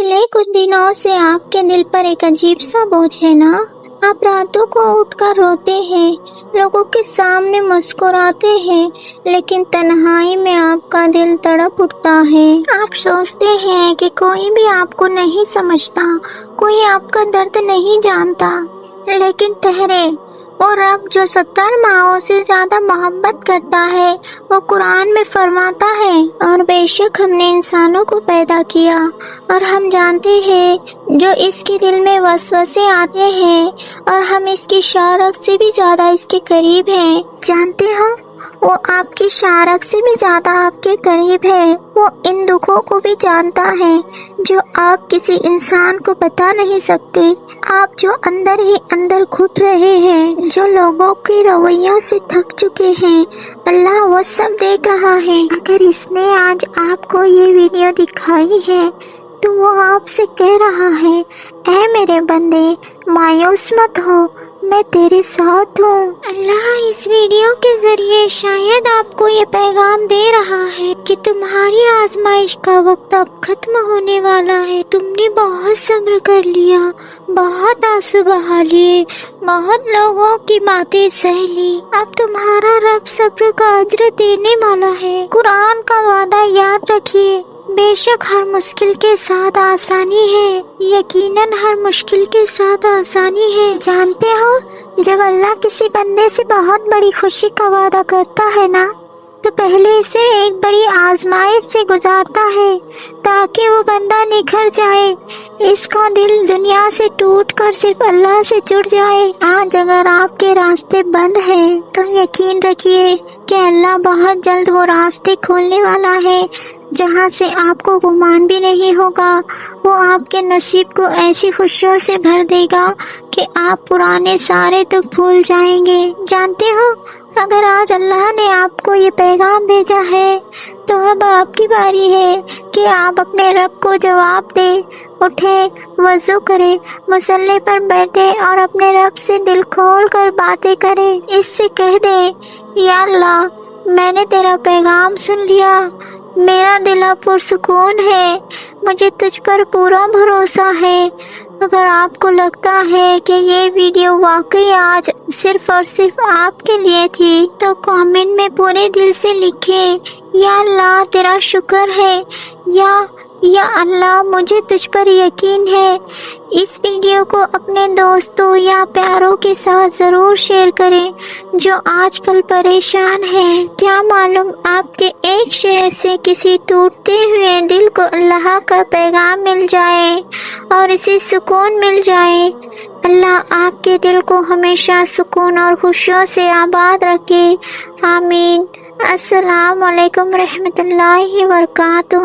पिछले कुछ दिनों से आपके दिल पर एक अजीब सा बोझ है ना। आप रातों को उठकर रोते हैं, लोगों के सामने मुस्कुराते हैं, लेकिन तन्हाई में आपका दिल तड़प उठता है। आप सोचते हैं कि कोई भी आपको नहीं समझता, कोई आपका दर्द नहीं जानता। लेकिन ठहरे, वो रब जो 70 माओं से ज्यादा मोहब्बत करता है, वो कुरान में फरमाता है, और बेशक हमने इंसानों को पैदा किया और हम जानते हैं जो इसके दिल में वसवसे आते हैं, और हम इसकी शारक से भी ज्यादा इसके करीब हैं। जानते हो, वो आपकी शारक से भी ज्यादा आपके करीब है। वो इन दुखों को भी जानता है जो आप किसी इंसान को बता नहीं सकते। आप जो अंदर ही अंदर घुट रहे हैं, जो लोगों के रवैयों से थक चुके हैं, अल्लाह वो सब देख रहा है। अगर इसने आज आपको ये वीडियो दिखाई है तो वो आपसे कह रहा है, ऐ मेरे बंदे, मायूस मत हो, मैं तेरे साथ हूँ। अल्लाह इस वीडियो के जरिए शायद आपको ये पैगाम दे रहा है कि तुम्हारी आजमाइश का वक्त अब खत्म होने वाला है। तुमने बहुत सब्र कर लिया, बहुत आंसू बहा लिए, बहुत लोगों की बातें सह ली। अब तुम्हारा रब सब्र का अज्र देने वाला है। कुरान का वादा याद रखिए, बेशक हर मुश्किल के साथ आसानी है। यकीनन हर मुश्किल के साथ आसानी है। जानते हो, जब अल्लाह किसी बंदे से बहुत बड़ी खुशी का वादा करता है ना, तो पहले इसे एक बड़ी आजमाइश से गुजारता है ताकि वो बंदा निखर जाए, इसका दिल दुनिया से टूटकर सिर्फ अल्लाह से जुड़ जाए। आज अगर आपके रास्ते बंद हैं, तो यकीन रखिए कि अल्लाह बहुत जल्द वो रास्ते खोलने वाला है जहाँ से आपको गुमान भी नहीं होगा। वो आपके नसीब को ऐसी खुशियों से भर देगा कि आप पुराने सारे दुख भूल जाएंगे। जानते हो, अगर आज अल्लाह ने आपको ये पैगाम भेजा है तो अब आपकी बारी है कि आप अपने रब को जवाब दे। उठे, वजू करे, मुसल्ले पर बैठे और अपने रब से दिल खोल कर बातें करे। इससे कह दे, या अल्लाह, मैंने तेरा पैगाम सुन लिया, मेरा दिल अब पुरसुकून है, मुझे तुझ पर पूरा भरोसा है। अगर आपको लगता है कि ये वीडियो वाकई आज सिर्फ और सिर्फ आपके लिए थी, तो कमेंट में पूरे दिल से लिखें, या अल्लाह तेरा शुक्र है, या अल्लाह मुझे तुझ पर यकीन है। इस वीडियो को अपने दोस्तों या प्यारों के साथ जरूर शेयर करें जो आजकल परेशान हैं। क्या मालूम आपके एक शेयर से किसी टूटते हुए दिल को अल्लाह का पैगाम मिल जाए और इसे सुकून मिल जाए। अल्लाह आपके दिल को हमेशा सुकून और खुशियों से आबाद रखे। आमीन। अस्सलाम वालेकुम रहमतुल्लाहि व बरकातुहू।